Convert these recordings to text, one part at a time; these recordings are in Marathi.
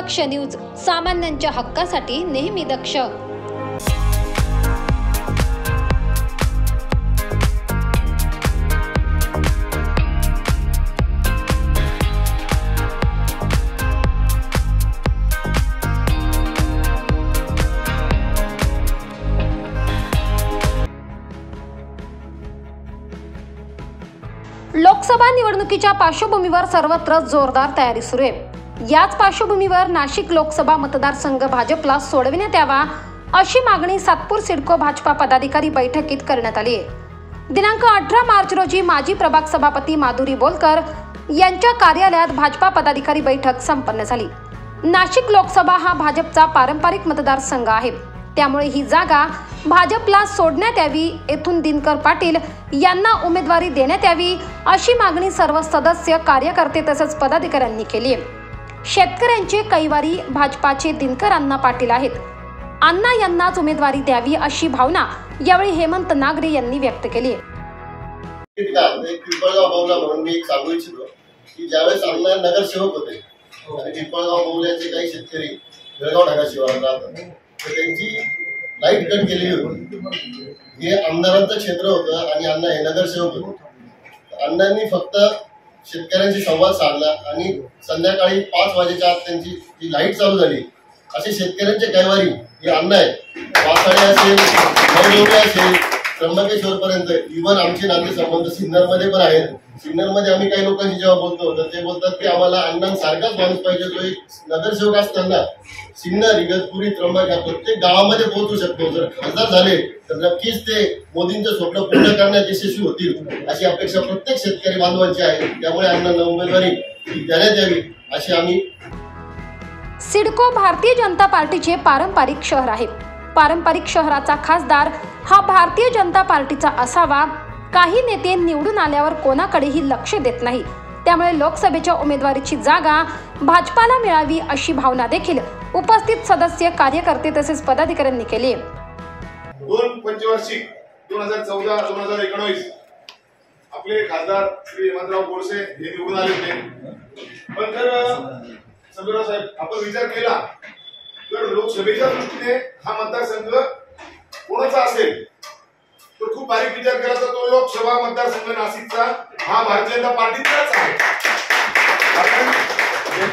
दक्ष न्यूज, सामान्यांच्या हक्कासाठी नेहमी दक्ष। लोकसभा निवडणुकीच्या पार्श्वभूमीवर सर्वत्र जोरदार तयारी सुरू आहे। याच पार्श्वभूमीवर नाशिक लोकसभा मतदारसंघ भाजपला सोडविण्यात यावा अशी मागणी सातपूर सिडको भाजपा पदाधिकारी बैठकीत करण्यात आली आहे। दिनांक 18 मार्च रोजी माजी प्रभाग सभापती माधुरी बोलकर यांच्या कार्यालयात भाजपा पदाधिकारी बैठक संपन्न झाली। नाशिक लोकसभा हा भाजपचा पारंपरिक मतदारसंघ आहे, त्यामुळे ही जागा भाजपला सोडण्यात यावी, येथून दिनकर पाटील यांना उमेदवारी देण्यात यावी अशी मागणी सर्व सदस्य, कार्यकर्ते तसेच पदाधिकाऱ्यांनी केली आहे। शेतकऱ्यांचे कैवारी भाजपाचे दिनकर अण्णा पाटील आहेत, अण्णा यांनाच उमेदवारी द्यावी अशी भावना यावेळी हेमंत नागरे यांनी व्यक्त केली आहे। सांगू इच्छितो की ज्यावेळेस अण्णा नगरसेवक होते आणि पिंपळगाव बहुल्याचे काही शेतकरी बेळगाव ढाका शिवारात राहतात, त्यांची लाईट कट केलेली होती। हे आमदारांचं क्षेत्र होतं आणि अण्णा हे नगरसेवक होते। अण्णांनी फक्त शेतकऱ्यांशी संवाद साधला आणि संध्याकाळी 5 वाजेच्या आत त्यांची जी लाईट चालू झाली। असे शेतकऱ्यांचे कैवारी हे अण्णा आहेत। वासाळे असेल, नवदेवळे असेल, त्र्यंबकेश्वर पर्यंत, इव्हन आमचे नातेसंबंध सिन्नरमध्ये पण आहेत। सिन्नरमध्ये आम्ही काही लोकांशी जेव्हा बोलतो तर ते बोलतात की आम्हाला अण्णांसारखाच माणूस पाहिजे, जो एक नगरसेवक असताना सिन्नर, इगतपुरी, त्र्यंबक या प्रत्येक गावामध्ये पोहोचू शकतो। जर खासदार झाले तर नक्कीच ते मोदींचं स्वप्न पूर्ण करण्यात यशस्वी होतील अशी अपेक्षा प्रत्येक शेतकरी बांधवांची आहे। त्यामुळे अण्णांना उमेदवारी देण्यात यावी अशी आम्ही। सिडको भारतीय जनता पार्टीचे पारंपरिक शहर आहे। पारंपरिक शहराचा खासदार हा भारतीय जनता पार्टीचा असावा। काही नेते निवडून आल्यावर कोणाकडेही लक्ष देत नाही, त्यामुळे लोकसभेच्या उमेदवारीची जागा भाजपाला मिळावी अशी भावना देखील उपस्थित सदस्य, कार्यकर्ते तसेच पदाधिकाऱ्यांनी केली। 2 पंचवार्षिक 2014-2019 आपले खासदार श्री हेमंतराव गोडसे हे निवडून आले होते। पण जर समीरराव साहेब आपण विचार केला तर लोकसभेच्या दृष्टीने हा मतदारसंघ कोणाचा असेल तर खूप बारीक विचार केला तर तो लोकसभा मतदारसंघ नाशिकचा हा भारतीय जनता पार्टीचाच आहे। कारण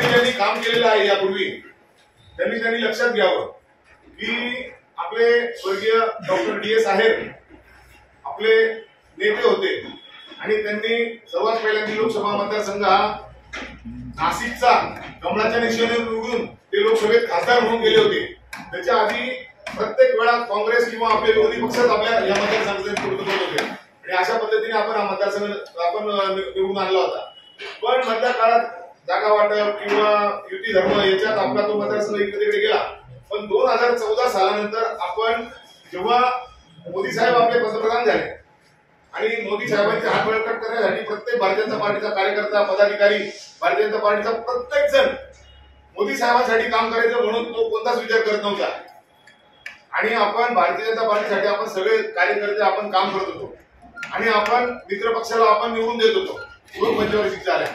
ज्यांनी काम केलेलं आहे यापूर्वी त्यांनी लक्षात घ्यावं की आपले स्वर्गीय डॉक्टर DS आहेर आपले नेते होते आणि त्यांनी सर्वात पहिल्यांदा लोकसभा मतदारसंघ हा नाशिकचा कमळाच्या निशाणीवर निवडून ते लोकसभेत खासदार म्हणून गेले होते। त्याच्या आधी प्रत्येक वेळा काँग्रेस किंवा आपले विरोधी पक्षच आपल्या या मतदारसंघाचे नेतृत्व करत होते आणि अशा पद्धतीने आपण हा मतदारसंघ निवडून आणला होता। पण मधल्या काळात जागा वाटप किंवा युती धर्म याच्यात आपला तो मतदारसंघ इकडे तिकडे गेला। पण 2014 सालानंतर आपण जेव्हा मोदी साहेब आपले पंतप्रधान झाले आणि मोदी साहेबांचे हात बळकट करण्यासाठी प्रत्येक भारतीय जनता पार्टीचा कार्यकर्ता, पदाधिकारी, भारतीय जनता पार्टीचा प्रत्येक जण मोदी साहेबांसाठी काम करायचं म्हणून तो कोणताच विचार करत नव्हता आणि आपण भारतीय जनता पार्टीसाठी आपण सगळे कार्यकर्ते आपण काम करत होतो आणि आपण मित्र पक्षाला आपण निवडून देत होतो 2 पंचवार्षिक झाल्या।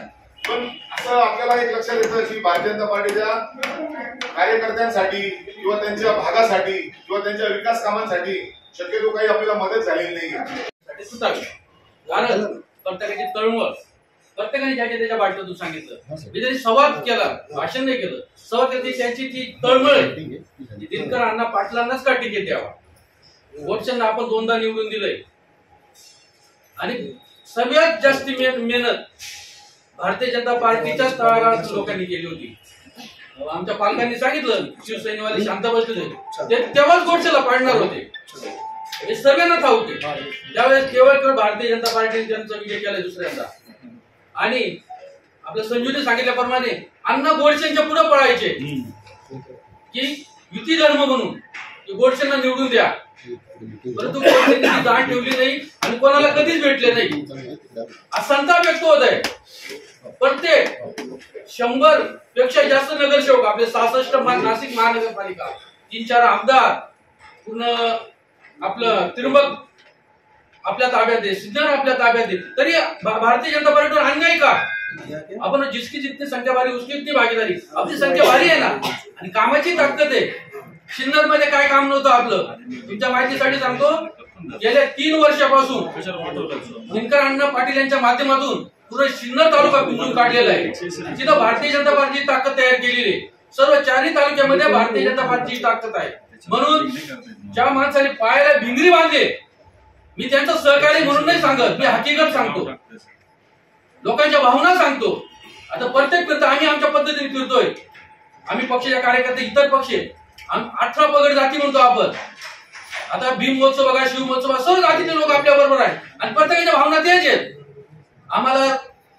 पण असं आपल्याला एक लक्षात येतं की भारतीय जनता पार्टीच्या कार्यकर्त्यांसाठी किंवा त्यांच्या भागासाठी किंवा त्यांच्या विकास कामांसाठी शक्यतो काही आपल्याला मदत झालेली नाही। प्रत्येकाची तळमळ, प्रत्येकाने ज्याच्या त्याच्या भाषणातून सांगितलं, त्यांनी संवाद केला, भाषण नाही केलं, संवाद केलं, त्यांची ती तळमळ दिनकर अण्णा पाटलांनाच का तिकीट द्यावा। गोडसेंना आपण 2दा निवडून दिलंय आणि सगळ्यात जास्त मेहनत भारतीय जनता पार्टीच्याच तळागाळात लोकांनी केली होती। आमच्या पालकांनी सांगितलं शिवसेनेवाले शांत बसले ते तेव्हाच गोडसेला पाडणार होते, हे सगळ्यांना ठाऊक होते। त्यावेळेस केवळ भारतीय जनता पार्टीने त्यांचा विजय केला दुसऱ्यांदा आणि आपल्या संजूने सांगितल्याप्रमाणे अण्णा गोडसेंच्या पुढे पळायचे की युती धर्म म्हणून गोडसेंना निवडून द्या, परंतु गोडसेंनी ती जाण ठेवली नाही आणि कोणाला कधीच भेटले नाही। संताप व्यक्त होत आहे। प्रत्येक 100 पेक्षा जास्त नगरसेवक आपले 66 नाशिक महानगरपालिका, 3-4 आमदार, पूर्ण आपलं त्र्यंबक आपल्या ताब्यात आहे, सिन्नर आपल्या ताब्यात आहे, तरी भारतीय जनता पार्टीवर अन्याय का? आपण जिसकी जितनी संख्या भारी उसकी इतनी भागीदारी. आपली संख्या भारी आहे ना आणि कामाची ताकद आहे. सिन्नर मध्ये काय काम नव्हतं आपलं. तुमच्या माहितीसाठी सांगतो, गेल्या 3 वर्षापासून दिनकर अण्णा पाटील यांच्या माध्यमातून पूर्ण सिन्नर तालुका पिंजून काढलेला आहे. तिथं भारतीय जनता पार्टीची ताकद तयार केलेली आहे. सर्व 4ही तालुक्यामध्ये भारतीय जनता पार्टीची ताकद आहे. म्हणून ज्या माणसाने पायाला भिंगरी बांधले, मी त्यांचं सहकारी म्हणून नाही सांगत, मी हकीकत सांगतो, लोकांच्या भावना सांगतो. आता प्रत्येक फिरता आम्ही आमच्या पद्धतीने फिरतोय. आम्ही पक्षाच्या कार्यकर्ते, इतर पक्ष 18 पगड जाती म्हणतो आपण. आता भीम महोत्सव बघा, शिव महोत्सव, सर्व जातीचे लोक आपल्या बरोबर आहेत आणि प्रत्येकाच्या भावना तेच आहेत. आम्हाला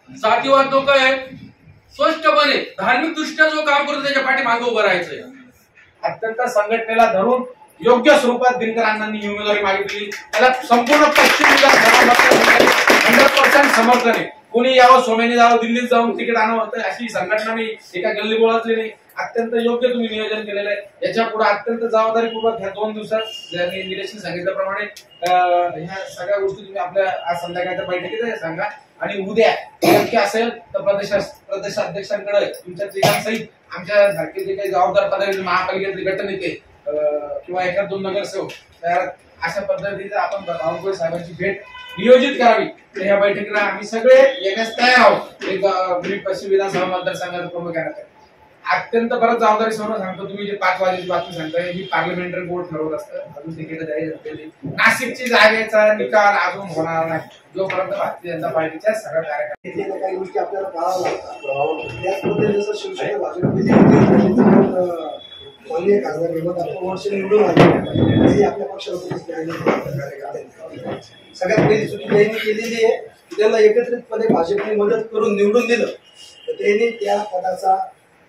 जातीवाद लोक आहेत, स्पष्टपणे धार्मिक दृष्ट्या जो काम करतो त्याच्या पाठीमागे उभं राहायचंय. अत्यंत संघटनेला धरून योग्य स्वरूपात दिनकर अण्णांनी उमेदवारी मागितली. त्याला संपूर्ण पश्चिम विधानसभा 100% समर्थन आहे. कोणी यावं, सोमेनी जावं, दिल्लीत जाऊन तिकीट आणावं होतं अशी संघटना नाही, एका गल्ली बोळातली नाही. अत्यंत योग्य तुम्ही नियोजन केलेलं आहे. याच्या पुढे अत्यंत जबाबदारीपूर्वक ह्या 2 दिवसात निलेशने सांगितल्याप्रमाणे ह्या सगळ्या गोष्टी तुम्ही आपल्या आज संध्याकाळच्या बैठकीत सांगा. आणि उद्या शक्य असेल तर प्रदेशाध्यक्षांकडे तुमच्या तिघांसहित आमच्या सारखे जे काही जबाबदार पदाधिकारी, महापालिकेतले गटनेते किंवा एखाद 2 नगरसेवक तयार, अशा पद्धतीने आपण बावनकुळे साहेबांची भेट नियोजित करावी. तर या बैठकीला आम्ही सगळे येण्यास तयार आहोत. एक पश्चिम विधानसभा मतदारसंघाचा प्रमुख आहे. अत्यंत बरंच जबाबदारी समोर सांगतो. तुम्ही जे 5 वाजेची बातमी सांगताय, ही पार्लमेंटरी बोर्ड ठरवत असतं. अजून तिकीट जाहीर. नाशिकची जागेचा निकाल अजून होणार नाही जोपर्यंत भारतीय जनता पार्टीच्या सगळ्या कार्यकर्त्यांनी काही गोष्टी आपल्याला पाळाव्या लागतात. त्याच पद्धतीने जसं शिवसेना भाजपमध्ये माननीय खासदार हेमंत आपण वर्ष निवडून आले, आपल्या पक्षाला सगळ्यात पहिली चुकी त्यांनी केलेली आहे की त्यांना एकत्रितपणे भाजपने मदत करून निवडून दिलं, तर त्यांनी त्या पदाचा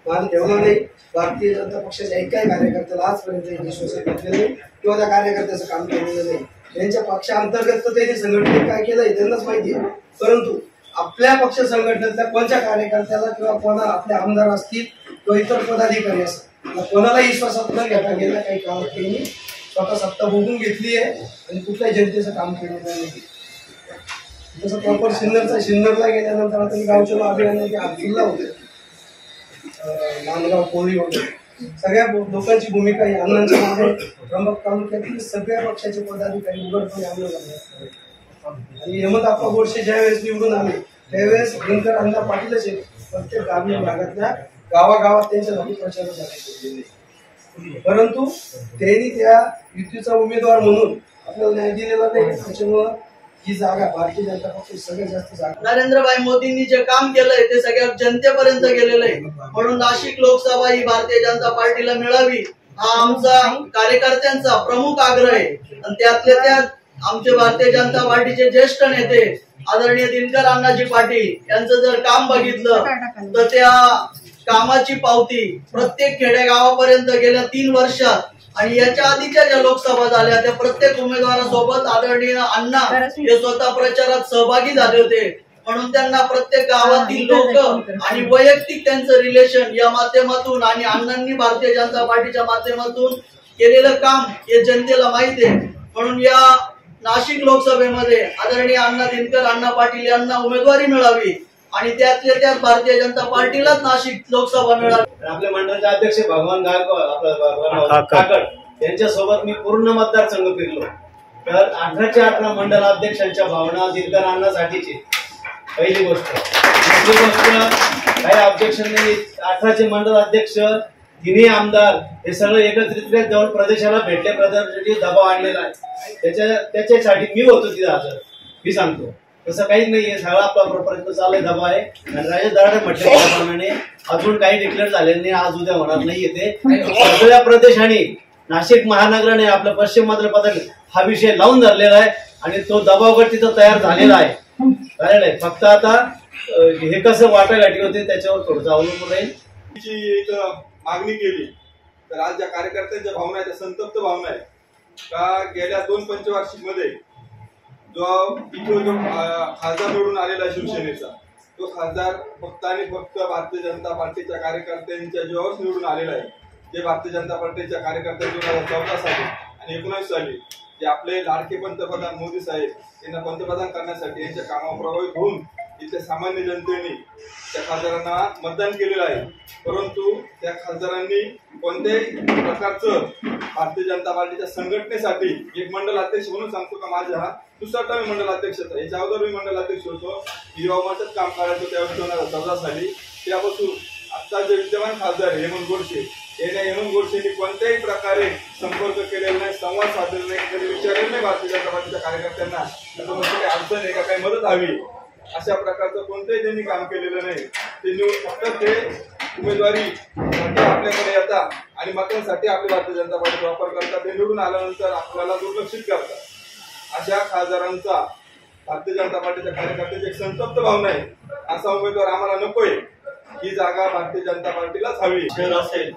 मान ठेवला नाही. भारतीय जनता पक्षाच्या एकाही कार्यकर्त्याला आजपर्यंत विश्वासात घेतलेलं नाही किंवा त्या कार्यकर्त्याचं काम केलेलं नाही. त्यांच्या पक्षांतर्गत तर त्यांनी संघटनेत काय केलंय त्यांनाच माहिती आहे. परंतु आपल्या पक्ष संघटनेतल्या कोणत्या कार्यकर्त्याला किंवा कोणा आपले आमदार असतील किंवा इतर पदाधिकारी असतील कोणालाही विश्वासात न घेता गेल्या काही काळात त्यांनी स्वतः सत्ता भोगून घेतली आहे आणि कुठल्याही जनतेचं काम केलेलं नाही. जसं प्रॉपर सिन्नरला गेल्यानंतर आता गावच्या अभियानाचे जिल्हा होते, नांदगाव, कोळी वगैरे सगळ्या लोकांची भूमिका ही अण्णांच्या मागे प्रमुख तालुक्यातील सगळ्या पक्षाचे पदाधिकारी उघडपणे आंदोलन. आणि हेमंतप्पा गोडसे ज्यावेळेस निवडून आले त्यावेळेस दिनकर अण्णा पाटीलच प्रत्येक ग्रामीण भागातल्या गावागावात त्यांच्यासाठी प्रचारासाठी, परंतु त्यांनी त्या युतीचा उमेदवार म्हणून आपल्याला न्याय दिलेला नाही. त्याच्यामुळं ही जागा भारतीय जनता पक्ष सगळ्यात जास्त जागा नरेंद्रभाई मोदींनी जे काम केलंय ते सगळ्या जनतेपर्यंत गेलेलं आहे. म्हणून नाशिक लोकसभा ही भारतीय जनता पार्टीला मिळावी हा आमचा कार्यकर्त्यांचा प्रमुख आग्रह आहे. आणि त्यातल्या त्यात आमचे भारतीय जनता पार्टीचे ज्येष्ठ नेते आदरणीय दिनकर अण्णाजी पाटील यांचं जर काम बघितलं तर त्या कामाची पावती प्रत्येक खेडेगावापर्यंत गेल्या 3 वर्षात आणि याच्या आधीच्या ज्या लोकसभा झाल्या त्या प्रत्येक उमेदवारासोबत आदरणीय अण्णा हे स्वतः प्रचारात सहभागी झाले होते. म्हणून त्यांना प्रत्येक गावातील लोक आणि वैयक्तिक त्यांचं रिलेशन या माध्यमातून आणि अण्णांनी भारतीय जनता पार्टीच्या माध्यमातून केलेलं काम हे जनतेला माहिती आहे. म्हणून या नाशिक लोकसभेमध्ये आदरणीय अण्णा दिनकर अण्णा पाटील यांना उमेदवारी मिळावी आणि त्यातल्या त्यात भारतीय जनता पार्टीलाच नाशिक लोकसभा मिळावी. आपल्या मंडळाचे अध्यक्ष भगवान काकड यांच्यासोबत मी पूर्ण मतदारसंघ फिरलो. तर 18च्या 18 मंडलाध्यक्षांच्या भावना दिनकर अण्णासाठीची पहिली गोष्ट. दुसरी गोष्ट काही ऑब्जेक्शन नाही. 18चे मंडल अध्यक्ष, तिन्ही आमदार हे सगळं एकत्रित जाऊन प्रदेशाला भेटले, प्रदेशासाठी दबाव आणलेला आहे. त्याच्यासाठी मी होतो तिथे हजर. मी सांगतो तसं काहीच नाहीये. सगळा आपला प्रयत्न चालू दबाव आहे. आणि राजेश दराडे म्हटल्याप्रमाणे अजून काही डिक्लेअर झालेलं नाही, आज उद्या होणार नाहीये. ते सगळ्या प्रदेशाने नाशिक महानगराने आपल्या पश्चिम मधल्या पदाने हा विषय लावून धरलेला आहे आणि तो दबावगट तिथं तयार झालेला आहे. फक्त आता हे कसं वाटाघाटी होते त्याच्यावर थोडंसं अवलंबून राहील. एक मागणी केली तर आज ज्या कार्यकर्त्यांच्या भावना आहेत त्या संतप्त भावना आहेत का गेल्या 2 पंचवार्षिक मध्ये जो खासदार निवडून आलेला शिवसेनेचा तो खासदार फक्त आणि फक्त भारतीय जनता पार्टीच्या कार्यकर्त्यांच्या जीवावर निवडून आलेला आहे. जे भारतीय जनता पार्टीच्या कार्यकर्ते 2014 साली आणि 19 साली जे आपले लाडके पंतप्रधान मोदी साहेब यांना पंतप्रधान करण्यासाठी यांच्या कामावर प्रभावित होऊन इथल्या सामान्य जनतेने त्या खासदारांना मतदान केलेलं आहे, परंतु त्या खासदारांनी कोणत्याही प्रकारचं भारतीय जनता पार्टीच्या संघटनेसाठी एक मंडल अध्यक्ष म्हणून सांगतो का माझा हा दुसरा टर्म मंडल अध्यक्ष होता, याच्या अगोदर मी मंडल अध्यक्ष होतो, युवा मोर्चात काम करायचो त्यावेळेस 2014 साली. त्यापासून आता जे विद्यमान खासदार हेमंत गोडसे यांना हेमंत गोडसेंनी कोणत्याही प्रकारे संपर्क केलेला नाही, संवाद साधलेला नाही, कधी विचारलेलं नाही भारतीय जनता पार्टीच्या कार्यकर्त्यांना काही अडचण आहे का, काही मदत हवी, अशा प्रकारचं कोणतंही त्यांनी काम केलेलं नाही. ते फक्त ते उमेदवारीसाठी आपल्याकडे येतात आणि मतांसाठी आपली भारतीय जनता पार्टीचा वापर करतात. ते निवडून आल्यानंतर आपल्याला दुर्लक्षित करतात. अशा खासदारांचा भारतीय जनता पार्टीच्या कार्यकर्त्यांची एक संतप्त भावना आहे. असा उमेदवार आम्हाला नकोय. ही जागा भारतीय जनता पार्टीलाच हवी. शहर असेल,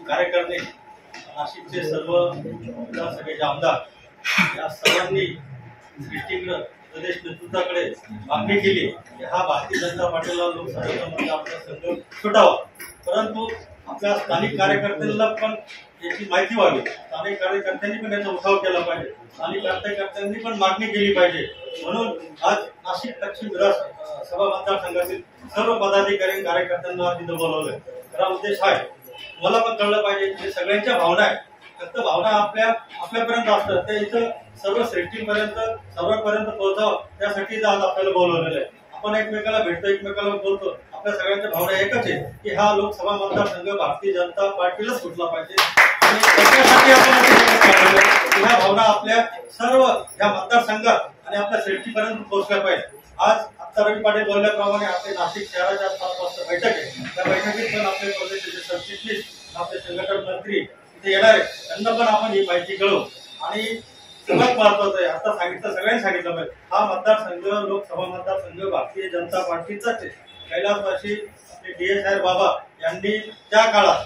कार्यकर्ते, नाशिकचे सर्व सगळे आमदार या सर्वांनी सृष्टीकडे प्रदेश नेतृत्वाकडे मागणी केली की हा भारतीय जनता पार्टीला लोकसभेमध्ये आपला संघ सुटावा, परंतु आपल्या स्थानिक कार्यकर्त्यांना पण याची माहिती व्हावी, स्थानिक कार्यकर्त्यांनी पण याचा उठाव केला पाहिजे, स्थानिक कार्यकर्त्यांनी पण मागणी केली पाहिजे. म्हणून आज नाशिक दक्षिण विधानसभा मतदारसंघातील सर्व पदाधिकारी कार्यकर्त्यांना तिथं बोलवलंय. खरा उद्देश आहे, मला पण कळलं पाहिजे की सगळ्यांच्या भावना आहेत, फक्त भावना आपल्यापर्यंत असतात, त्या इथं सर्व श्रेष्ठीपर्यंत सर्वांपर्यंत पोहोचावं त्यासाठी आज आपल्याला बोलवलेलं आहे. आपण एकमेकाला भेटतो, एकमेकाला बोलतो, आपल्या सगळ्यांच्या भावना एकच आहे की हा लोकसभा मतदारसंघ भारतीय जनता पार्टीलाच सुटला पाहिजे आणि त्याच्यासाठी आपण ह्या भावना आपल्या सर्व ह्या मतदारसंघात आणि आपल्या श्रेष्ठीपर्यंत पोहोचल्या पाहिजे. आज आता रवी पाटील बोलल्याप्रमाणे आपले नाशिक शहराच्या 7 वाजता बैठक आहे. त्या बैठकीत पण आपले प्रदेशाचे सरचिटणीस, आपले संघटन मंत्री इथे येणार आहे, त्यांना पण आपण ही माहिती कळवू. आणि सगळ्यात महत्वाचं आहे, आता सगळ्यांनी सांगितलं पाहिजे, हा मतदारसंघ लोकसभा मतदारसंघ भारतीय जनता पार्टीचाच आहे. कैलासवासी आपले DS साहेब बाबा यांनी त्या काळात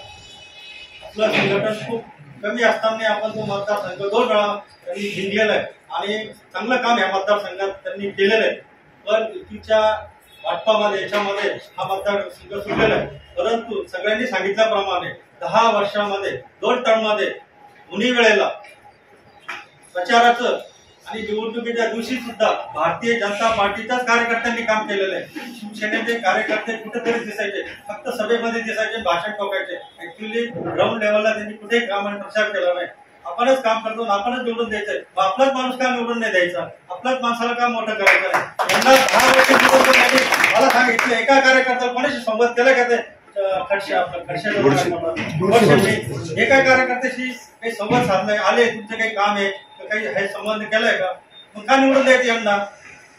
आपलं संघटन खूप कमी असताना आपण तो मतदारसंघ 2 वेळा त्यांनी जिंकलेला आहे आणि चांगलं काम या मतदारसंघात त्यांनी केलेलं आहे. पण युतीच्या वाटपामध्ये याच्यामध्ये हा मतदारसंघ सुटलेला आहे, परंतु सगळ्यांनी सांगितल्याप्रमाणे 10 वर्षामध्ये 2 टर्ममध्ये दोन्ही वेळेला प्रचाराचं आणि निवडणुकीच्या दिवशी सुद्धा भारतीय जनता पार्टीच्याच कार्यकर्त्यांनी काम केलेलं आहे. शिवसेनेचे कार्यकर्ते कुठेतरी दिसायचे, फक्त सभेमध्ये दिसायचे, भाषण ठोकायचे. ऍक्च्युअली ग्राउंड लेवलला त्यांनी कुठेही काम आणि प्रचार केला नाही. आपणच काम करतो, आपणच निवडून द्यायचंय, आपलाच माणूस का निवडून नाही द्यायचा, आपल्याच माणसाला का मोठं करायचं नाही. यंदा 10 वर्ष मला सांगितलं एका कार्यकर्त्याला कोणाशी संवाद केला का ते एका कार्यकर्त्याशी काही संवाद साधलाय, आले तुमचं काही काम आहे काही हे संबंध केलाय का, मग का निवडून द्यायचे यंदा.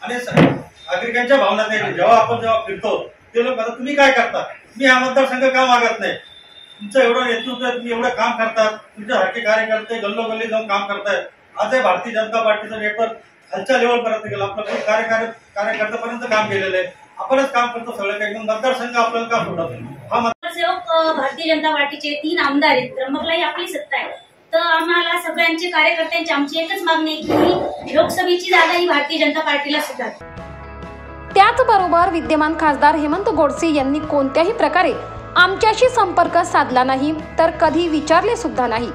आणि नागरिकांच्या भावना द्यायची. जेव्हा फिरतो ते लोक आता तुम्ही काय करता, मी हा मतदारसंघ का मागत नाही, तुमचं एवढं नेतृत्व, तुम्ही एवढं काम करतात, तुमच्यासारखे कार्यकर्ते गल्लोगल्ली जाऊन काम करतायत. आज भारतीय जनता पार्टीचं नेटवर्क खालच्या लेवलपर्यंत गेलं, आपलं कार्यकर्त्यापर्यंत काम केलेलं आहे, आपणच काम करतो सगळं काही, मग मतदारसंघ आपल्याला का सोडत. हा नगरसेवक भारतीय जनता पार्टीचे 3 आमदार आहेत, त्र्यंबकलाही आपली सत्ता आहे, तर आम्हाला सगळ्यांचे कार्यकर्त्यांची आमची एकच मागणी आहे की लोकसभेची जागा ही भारतीय जनता पार्टीला सुटावी. त्याचबरोबर विद्यमान खासदार हेमंत गोडसे यांनी कोणत्याही प्रकारे आमच्याशी संपर्क साधला नाही, तर कधी विचारले सुद्धा नाही.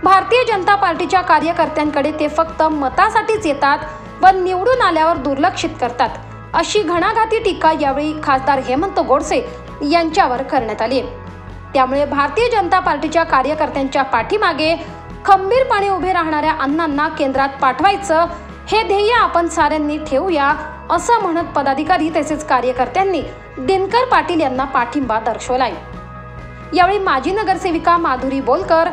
भारतीय जनता पार्टीच्या कार्यकर्त्यांकडे ते फक्त मतासाठीच येतात व निवडून आल्यावर दुर्लक्षित करतात, अशी घणाघाती टीका यावेळी खासदार हेमंत गोडसे यांच्यावर करण्यात आली. त्यामुळे भारतीय जनता पार्टीच्या कार्यकर्त्यांच्या पाठीमागे खंबीरपणे उभे राहणाऱ्या अण्णांना केंद्रात पाठवायचं हे ध्येय आपण साऱ्यांनी ठेवूया, असं म्हणत पदाधिकारी तसेच कार्यकर्त्यांनी दिनकर पाटील यांना पाठिंबा दर्शवलाय. यावेळी माजी नगरसेविका माधुरी बोलकर,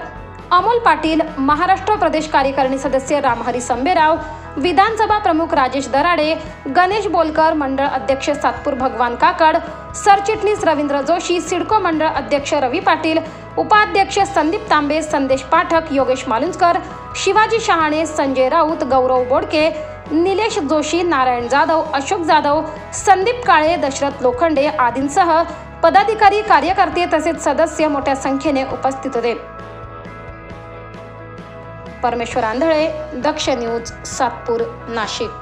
अमोल पाटील, महाराष्ट्र प्रदेश कार्यकारिणी सदस्य रामहरी संबेराव, विधानसभा प्रमुख राजेश दराडे, गणेश बोलकर, मंडळ अध्यक्ष सातपूर भगवान काकड, सरचिटणीस रवींद्र जोशी, सिडको मंडळ अध्यक्ष रवी पाटील, उपाध्यक्ष संदीप तांबे, संदेश पाठक, योगेश मालुंजकर, शिवाजी शहाणे, संजय राऊत, गौरव बोडके, निलेश जोशी, नारायण जाधव, अशोक जाधव, संदीप काळे, दशरथ लोखंडे आदींसह पदाधिकारी, कार्यकर्ते तसेच सदस्य मोठ्या संख्येने उपस्थित होते. परमेश्वर आंधळे, दक्ष न्यूज, सातपूर, नाशिक.